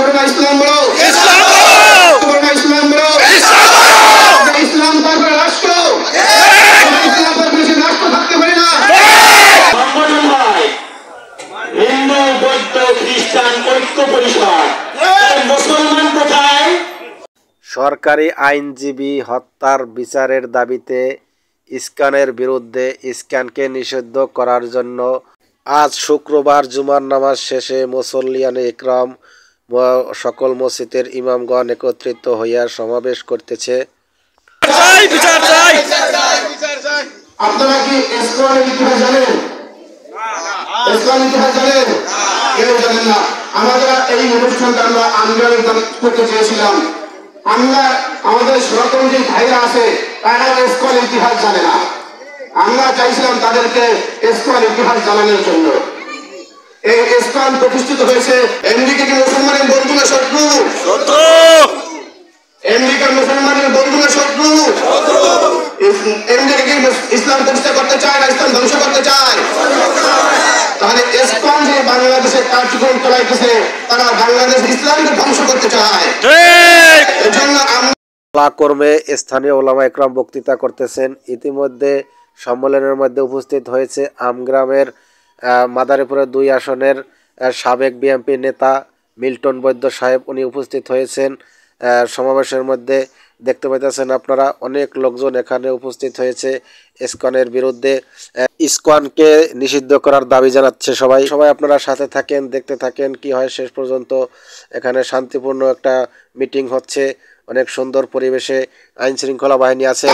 ইসলাম বলো, ইসলাম বলো, ইসলাম তারপরে রাষ্ট্র, ইসলাম তারপরে রাষ্ট্র থাকতে পারে না। হিন্দু বৌদ্ধ খ্রিস্টান ঐক্য পরিষদ, মুসলমান কোথায়? সরকারি আইনজীবী হত্যার বিচারের দাবিতে ইস্কনের বিরুদ্ধে ইস্কনকে নিষিদ্ধ করার জন্য আজ শুক্রবার জুমার নামাজ শেষে মুসল্লিয়ানে ইকরাম সকল মসজিদের ইমামগণ একত্রিত হইয়া সমাবেশ করতেছে। আপনারা কি ইস্কনের ইতিহাস জানেন? ইসলাম ইতিহাস জানেন? কেউ জানেন না। আমরা এই অনুষ্ঠানটা আমরা আন্দোলন করতে চেয়েছিলাম। আমরা আমাদের সনাতন যে ভাইরা আছে তারা ইস্কন ইতিহাস জানে না। আমরা চাইছিলাম তাদেরকে ইস্কন ইতিহাস জানানোর জন্য। এই ইস্কন প্রতিষ্ঠিত হয়েছে আমেরিকা কি মুসলমানের বন্ধু না শত্রু? আমেরিকার মুসলমানের বন্ধু না শত্রু? আমেরিকা কি ইসলাম প্রতিষ্ঠা করতে চায় না ইসলাম ধ্বংস করতে চায়? তাহলে ইস্কন যে বাংলাদেশে কার্যক্রম চালাইতেছে তারা বাংলাদেশ ইসলামকে ধ্বংস করতে চায়। এজন্য আমরা কর্মে স্থানীয় ওলামা ইকরাম বক্তৃতা করতেছেন। ইতিমধ্যে সম্মেলনের মধ্যে উপস্থিত হয়েছে আমগ্রামের মাদারীপুরের 2 আসনের সাবেক বিএনপি নেতা মিল্টন বৈদ্য সাহেব, উনি উপস্থিত হয়েছেন। সমাবেশের মধ্যে দেখতে পাইতেছেন আপনারা অনেক লোকজন এখানে উপস্থিত হয়েছে ইস্কনের বিরুদ্ধে। ইস্কনকে নিষিদ্ধ করার দাবি জানাচ্ছে সবাই। আপনারা সাথে থাকেন, দেখতে থাকেন কি হয় শেষ পর্যন্ত। এখানে শান্তিপূর্ণ একটা মিটিং হচ্ছে, অনেক সুন্দর পরিবেশে আইন শৃঙ্খলা বাহিনী আছে।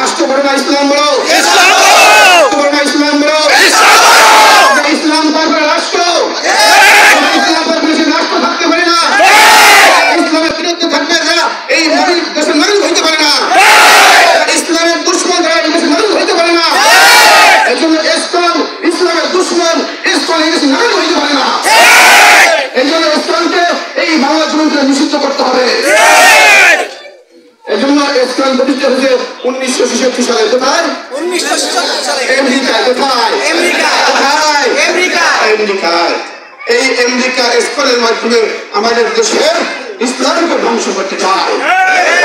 নিষিদ্ধ করতে হবে। এজন্য ইসলাম প্রতিষ্ঠা হয়েছে 1966 সালে। কোথায়? আমেরিকায়। এই আমেরিকা ইসলামের মাধ্যমে আমাদের দেশের ইসলামকে ধ্বংস করতে চায়।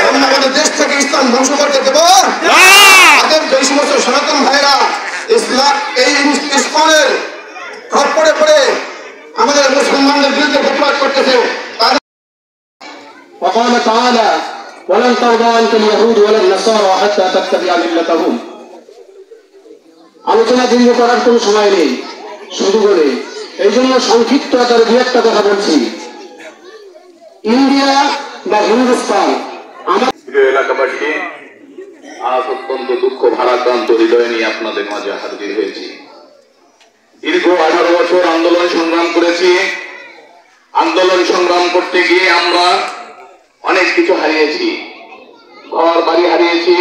আমরা আমাদের দেশ থেকে ইসলাম ধ্বংস করতে দেব না। এই সমস্ত সনাতন ভাইরা ইসলাম এই ইসলামের খপ্পরে পড়ে আমাদের মুসলমানদের বিরুদ্ধে প্রতিবাদ করতেছে। وقال تعالى ولن ترضى عنك اليهود ولا النصارى حتى تتبع ملتهم। আলোচনা দীর্ঘ করার কোনো সময় নেই, শুরু করে এই জন্য সংক্ষিপ্ত আকারে 2-1টা কথা বলছি। ইন্ডিয়া বা হিন্দুস্তান আমার এলাকাবাসী, আজ অত্যন্ত দুঃখ ভারাক্রান্ত হৃদয় নিয়ে আপনাদের মাঝে হাজির হয়েছি। দীর্ঘ 18 বছর আন্দোলন সংগ্রাম করেছি। আন্দোলন সংগ্রাম করতে গিয়ে আমরা অনেক কিছু হারিয়েছি, ঘর বাড়ি হারিয়েছি,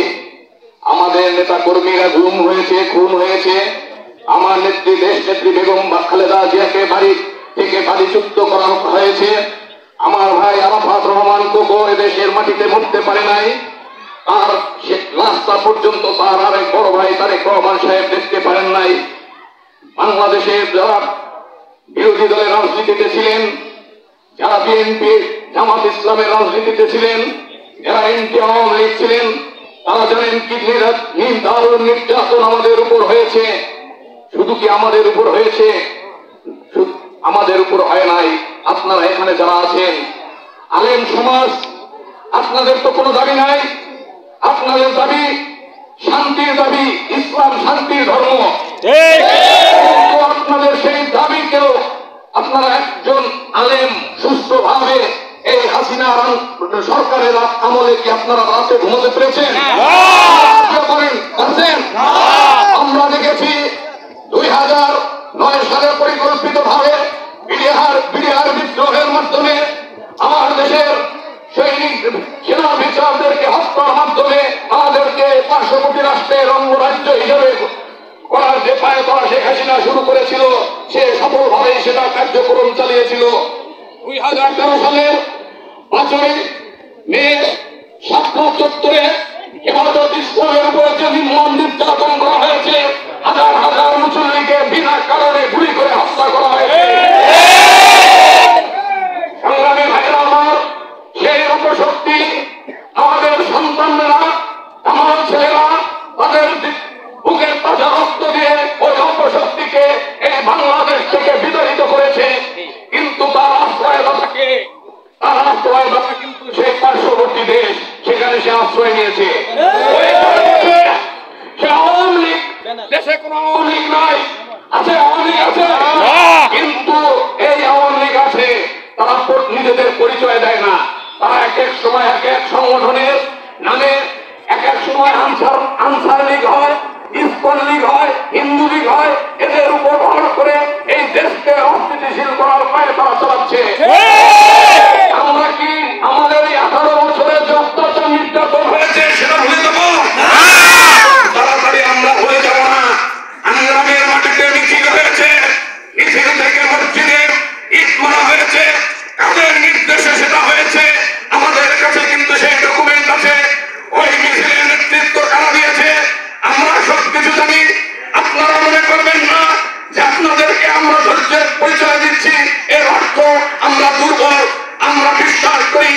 আমাদের নেতা কর্মীরা গুম হয়েছে, খুন হয়েছে, আমার নেত্রী দেশ নেত্রী বেগম খালেদা জিয়াকে বাড়ি থেকে বাড়িচ্যুত করা হয়েছে, আমার ভাই আরাফাত রহমান কোকো এদেশের মাটিতে মরতে পারে নাই, তার লাশটা পর্যন্ত তার আরেক বড় ভাই তারেক রহমান সাহেব দেখতে পারেন নাই। বাংলাদেশের যারা বিরোধী দলের রাজনীতিতে ছিলেন, যারা বিএনপি জামাত ইসলামের রাজনীতিতে ছিলেন, যারা এনটি আওয়ামী লীগ ছিলেন, তারা জানেন কি দারুণ নির্যাতন আমাদের উপর হয়েছে। শুধু কি আমাদের উপর হয়েছে? আমাদের উপর হয় নাই। আপনারা এখানে যারা আছেন আলেম সমাজ, আপনাদের তো কোনো দাবি নাই। আপনাদের দাবি শান্তির দাবি, ইসলাম শান্তির ধর্ম। আপনাদের সেই দাবিকেও আপনারা একজন আলেম সুস্থভাবে এই হাসিনা সরকারের আমলে কি আপনারা রাতে ঘুমাতে পেরেছেন? আমরা দেখেছি 2009 সালে পরিকল্পিত ভাবে বিডিআর বিদ্রোহের মাধ্যমে আমার দেশের সৈনিক সেনা বিচারদেরকে হত্যার মাধ্যমে আমাদেরকে পার্শ্ববর্তী রাষ্ট্রের অঙ্গরাজ্য হিসেবে করার যে পায়ে করা শেখ হাসিনা শুরু করেছিল, সে সফলভাবে সেটা কার্যক্রম চালিয়েছিল। 2013 সালের 5ই মে শাপলা চত্বরে হেফাজত ইসলামের উপর যে নির্মম নির্যাতন করা হয়েছে, হাজার হাজার মুসল্লিকে বিনা কারণে গুলি করে হত্যা করা হয়েছে। সংগ্রামী ভাইরা আমার, বাস্তবায়ন তারা কিন্তু সেই পার্শ্ববর্তী দেশ সেখানে সে আশ্রয় নিয়েছে। সে আওয়ামী লীগ, দেশে কোন আওয়ামী লীগ নাই, আছে আওয়ামী লীগ আছে, কিন্তু এই আওয়ামী লীগ আছে তারা নিজেদের পরিচয় দেয় না। তারা এক এক সময় এক এক সংগঠনের নামে এক এক সময় আনসার লীগ হয়, ইসকন লীগ হয়, হিন্দু লীগ হয়, এদের উপর ভর করে এই দেশকে অস্থিতিশীল করার পায়ে তারা চালাচ্ছে। আমরা কি আমাদের এই 18 বছরে যে অত্যাচার নির্যাতন হয়েছে সেটা ভুলে যাব? তাড়াতাড়ি আমরা ভুলে যাব না। আঙ্গামের মাটিতে মিছিল হয়েছে, মিছিল থেকে মসজিদে ইট মারা হয়েছে, কাদের নির্দেশে সেটা হয়েছে আমাদের কাছে কিন্তু সেই ডকুমেন্ট আছে। ওই মিছিলের নেতৃত্ব কারা দিয়েছে আমরা সবকিছু জানি। আপনারা মনে করবেন না যে আপনাদেরকে আমরা ধৈর্যের পরিচয় দিচ্ছি, এর অর্থ আমরা দুর্বল। আমরা বিশ্বাস করি,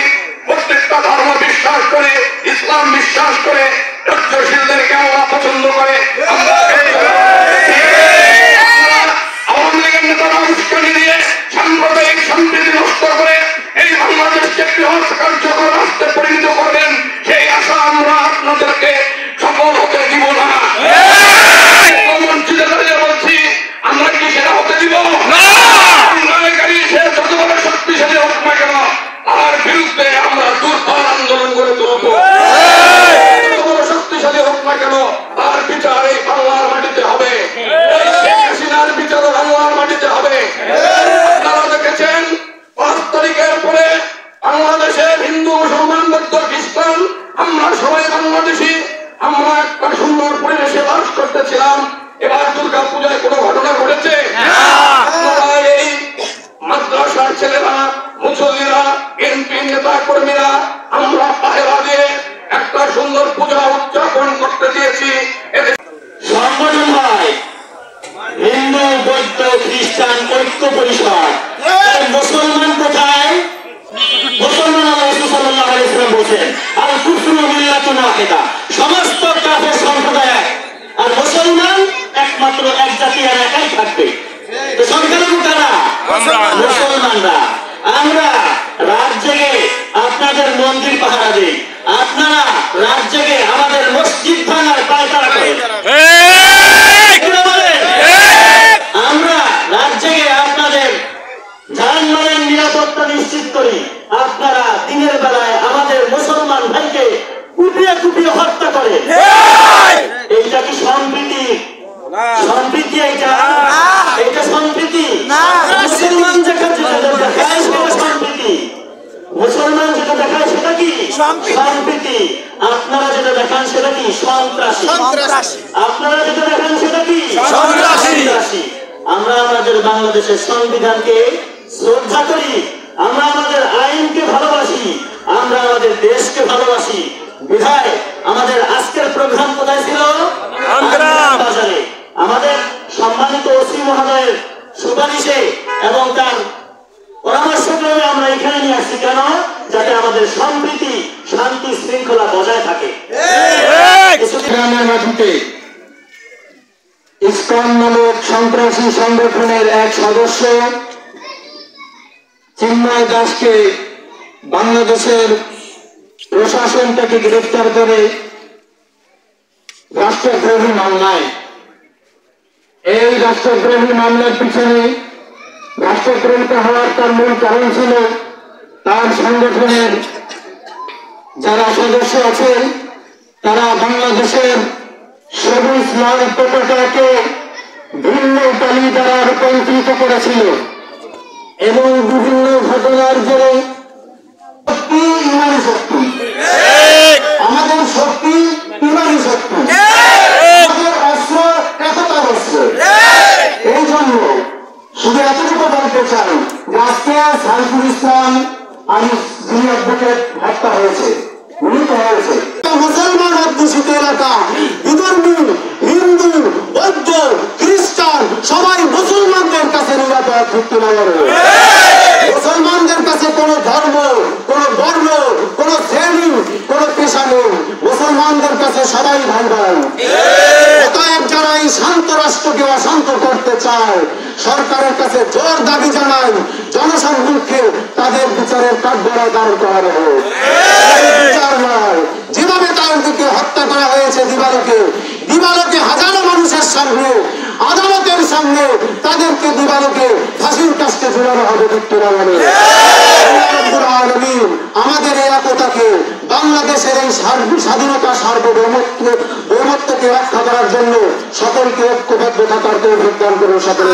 প্রত্যেকটা ধর্ম বিশ্বাস করে, ইসলাম বিশ্বাস করে, ধৈর্যশীলদেরকে আমরা পছন্দ করে। আওয়ামী লীগের নেতারা উস্কানি দিয়ে সাম্প্রদায়িক সম্প্রীতি নষ্ট করে এই বাংলাদেশকে একটি কার্যকর রাষ্ট্রে পরিণত করবেন, সেই আশা আমরা আপনাদেরকে সফল হতে দিব না। মসজিদে দাঁড়িয়ে বলছি, আমরা কি সেটা হতে দিব না? সে যত বড় শক্তিশালী হোক না কেন, তার বিরুদ্ধে আমরা দুর্বার আন্দোলন করে তুলব। যত বড় শক্তিশালী হোক না কেন, তার বিচার এই বাংলার মাটিতে হবে, শেখ হাসিনার বিচারও বাংলার মাটিতে হবে। আপনারা দেখেছেন 5 তারিখের পরে বাংলাদেশের হিন্দু, মুসলমান, বৌদ্ধ, খ্রিস্টান আমরা সবাই বাংলাদেশি, আমরা একটা সুন্দর পরিবেশে বাস করতেছিলাম। এবার দুর্গা পূজায় কোনো ঘটনা ঘটেছে? আপনারা এই মাদ্রাসার ছেলেরা, মুসল্লিরা, এমপি নেতা কর্মীরা আমরা পাহেরা দিয়ে একটা সুন্দর পূজা উদযাপন করতে দিয়েছি। সংগঠন হয় হিন্দু, বৌদ্ধ, খ্রিস্টান ঐক্য পরিষদ। মুসলমান কোথায়? মুসলমান আল্লাহ সাল্লাল্লাহু আলাইহি ওয়াসাল্লাম বলেন আল কুফরু মিল্লাতুন ওয়াহিদা, সমস্ত কাফের সম্প্রদায় এক, আর মুসলমান একমাত্র এক জাতি আর একাই থাকবে। তো সংখ্যালঘু কারা? মুসলমানরা। আমরা রাত জেগে আপনাদের মন্দির পাহারা দিই, আপনারা রাত জেগে আমাদের মসজিদ ভাঙার পায়তারা করেন। আমরা রাত জেগে আপনাদের জানমালের নিরাপত্তা নিশ্চিত করি, আপনারা দিনের বেলায় আমাদের মুসলমান ভাইকে কুপিয়ে কুপিয়ে হত্যা করে। এইটা কি সম্প্রীতি? সম্প্রীতি এইটা? এইটা সম্প্রীতি? মুসলমান যেটা দেখায় সেটা সম্প্রীতি, মুসলমান যেটা দেখায় সেটা কি সম্প্রীতি। আপনারা যেটা দেখান সেটা কি সন্ত্রাসী। আপনারা যেটা দেখান সেটা কি সন্ত্রাসী। আমরা আমাদের বাংলাদেশের সংবিধানকে শ্রদ্ধা করি, আমরা আমাদের আইনকে ভালোবাসি, আমরা আমাদের দেশকে ভালোবাসি। বিধায় আমাদের আজকের প্রোগ্রাম কোথায় ছিল? বাজারে। আমাদের সম্মানিত ওসি মহোদয়ের সুপারিশে এবং তার পরামর্শক্রমে আমরা এখানে নিয়ে আসছি। কেন? যাতে আমাদের সম্প্রীতি, শান্তি, শৃঙ্খলা বজায় থাকে। গ্রামের মাটিতে ইসকন নামক সন্ত্রাসী সংগঠনের এক সদস্য চিন্ময় দাসকে বাংলাদেশের প্রশাসন তাকে গ্রেফতার করে রাষ্ট্রদ্রোহী মামলায়। এই রাষ্ট্রদ্রোহী মামলার পিছনে রাষ্ট্রদ্রোহিত হওয়ার তার মূল কারণ ছিল তার সংগঠনের যারা সদস্য আছেন তারা বাংলাদেশের সবুজ লাল পতাকাকে ভিন্ন কালি দ্বারা রূপান্তরিত করেছিল এবং বিভিন্ন ঘটনার জেরে শক্তি ইমানি শক্তি, আমাদের শক্তি ইমানি শক্তি, আমাদের অস্ত্র একতার অস্ত্র। এই জন্য শুধু এতটুকু বলতে চাই যে আজকে সাইফুল ইসলাম যিনি অ্যাডভোকেট হত্যা হয়েছে, মৃত হয়েছে। মুসলমান অধ্যুষিত এলাকা, বিধর্মী, হিন্দু, বৌদ্ধ, খ্রিস্টান সবাই মুসলমানদের কাছে নিরাপদ মুক্তি নগর। মুসলমানদের কাছে কোনো ধর্ম, কোনো বর্ণ, কোনো শ্রেণী, কোনো পেশা নেই। মুসলমান মুসলমানদের কাছে সবাই ভাই ভাই। অতএব যারা এই শান্ত রাষ্ট্রকে অশান্ত করতে চায়, সরকারের কাছে জোর দাবি জানাই, জনসম্মুখে তাদের বিচারের কাঠগড়ায় দাঁড় করানো হোক। বিচার নয়, যেভাবে তাদেরকে হত্যা করা হয়েছে দিবালোকে হাজারো মানুষের সামনে, আদালতের সামনে তাদেরকে দিবালোকে ফাঁসির কাস্টে ঝুলানো হবে। আমাদের এই একতাকে, বাংলাদেশের এই স্বাধীনতা সার্বভৌমত্বকে রক্ষা করার জন্য সকলকে ঐক্যবদ্ধ থাকার তৌফিক দান করুন সকলে।